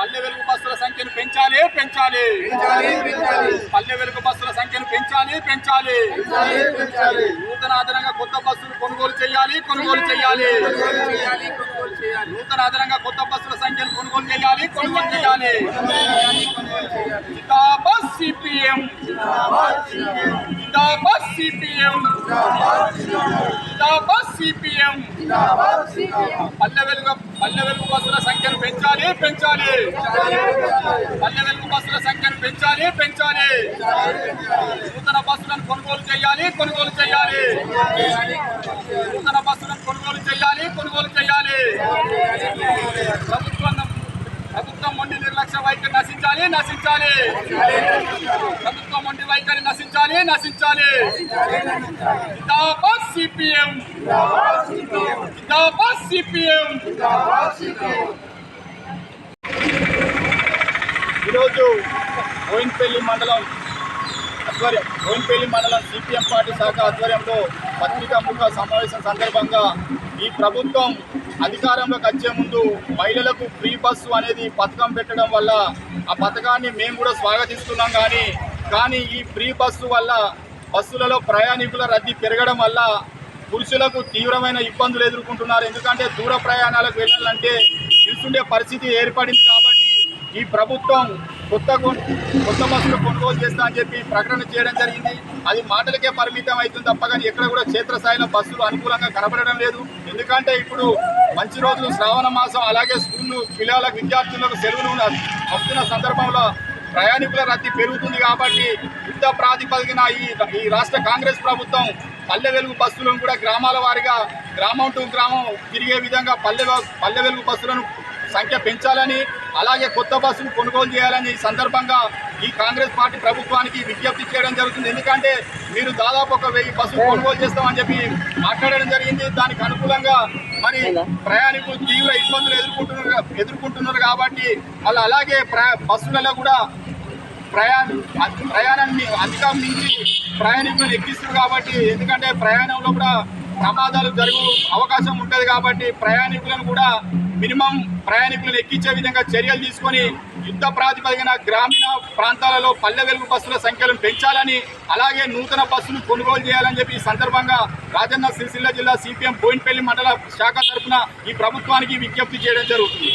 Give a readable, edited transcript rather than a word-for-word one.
పల్లె వెలుగు బస్సుల సంఖ్యను పెంచాలి. పల్లె వెలుగు బస్సుల సంఖ్యను పెంచాలి. నూతన అదనంగా కొత్త బస్సులు కొనుగోలు చేయాలి. నూతన అదనంగా కొత్త బస్సుల సంఖ్యను కొనుగోలు చేయాలి. జిందాబాద్ సిపిఎం. పల్లె వెలుగు బస్సుల సంఖ్యను పెంచాలి. నూతన బస్సులను కొనుగోలు చేయాలి. ప్రభుత్వం మొండి నిర్లక్ష్య వైఖరి నశించాలి. ప్రభుత్వం మొండి వైఖరి నశించాలి. జిందాబాద్ సిపిఎం. ఈరోజు బోయిన్పల్లి మండలం సిపిఎం పార్టీ శాఖ ఆధ్వర్యంలో పత్రికాముఖ సమావేశం సందర్భంగా ఈ ప్రభుత్వం అధికారంలోకి వచ్చే ముందు మహిళలకు ఫ్రీ బస్సు అనేది పథకం పెట్టడం వల్ల ఆ పథకాన్ని మేము కూడా స్వాగతిస్తున్నాం. కానీ ఈ ఫ్రీ బస్సు వల్ల బస్సులలో ప్రయాణికుల రద్దీ పెరగడం వల్ల పురుషులకు తీవ్రమైన ఇబ్బందులు ఎదుర్కొంటున్నారు. ఎందుకంటే దూర ప్రయాణాలకు వెళ్ళాలంటే నిల్చుండే పరిస్థితి ఏర్పడింది. కాబట్టి ఈ ప్రభుత్వం కొత్త బస్సులు కొనుగోలు చేస్తా అని చెప్పి ప్రకటన చేయడం జరిగింది. అది మాటలకే పరిమితం అవుతుంది తప్ప కానీ ఎక్కడ కూడా క్షేత్రస్థాయిలో బస్సులు అనుకూలంగా కనబడడం లేదు. ఎందుకంటే ఇప్పుడు మంచి రోజులు శ్రావణ మాసం, అలాగే స్కూళ్ళు పిల్లలకు విద్యార్థులకు సెలవులు వస్తున్న సందర్భంలో ప్రయాణికుల రద్దీ పెరుగుతుంది. కాబట్టి యుద్ధ ప్రాతిపదికన ఈ రాష్ట్ర కాంగ్రెస్ ప్రభుత్వం పల్లె వెలుగు బస్సులను కూడా గ్రామాల వారీగా గ్రామం టు గ్రామం తిరిగే విధంగా పల్లె వెలుగు బస్సులను సంఖ్య పెంచాలని, అలాగే కొత్త బస్సులు కొనుగోలు చేయాలని ఈ సందర్భంగా ఈ కాంగ్రెస్ పార్టీ ప్రభుత్వానికి విజ్ఞప్తి చేయడం జరుగుతుంది. ఎందుకంటే మీరు దాదాపు 1000 బస్సులు కొనుగోలు చేస్తామని చెప్పి మాట్లాడడం జరిగింది. దానికి అనుకూలంగా మరి ప్రయాణికులు తీవ్ర ఇబ్బందులు ఎదుర్కొంటున్నారు. కాబట్టి వాళ్ళు అలాగే బస్సులలో కూడా ప్రయాణాన్ని అధిగమించి ప్రయాణికులను ఎక్కిస్తారు. కాబట్టి ఎందుకంటే ప్రయాణంలో కూడా ప్రమాదాలు జరుగు అవకాశం ఉంటుంది. కాబట్టి ప్రయాణికులను కూడా మినిమం ప్రయాణికులను ఎక్కించే విధంగా చర్యలు తీసుకొని యుద్ధ ప్రాతిపదికన గ్రామీణ ప్రాంతాలలో పల్లె వెలుగు బస్సుల సంఖ్యలను పెంచాలని, అలాగే నూతన బస్సులు కొనుగోలు చేయాలని చెప్పి ఈ సందర్భంగా రాజన్న సిరిసిల్ల జిల్లా సిపిఎం బోయిన్పల్లి మండల శాఖ తరఫున ఈ ప్రభుత్వానికి విజ్ఞప్తి చేయడం జరుగుతుంది.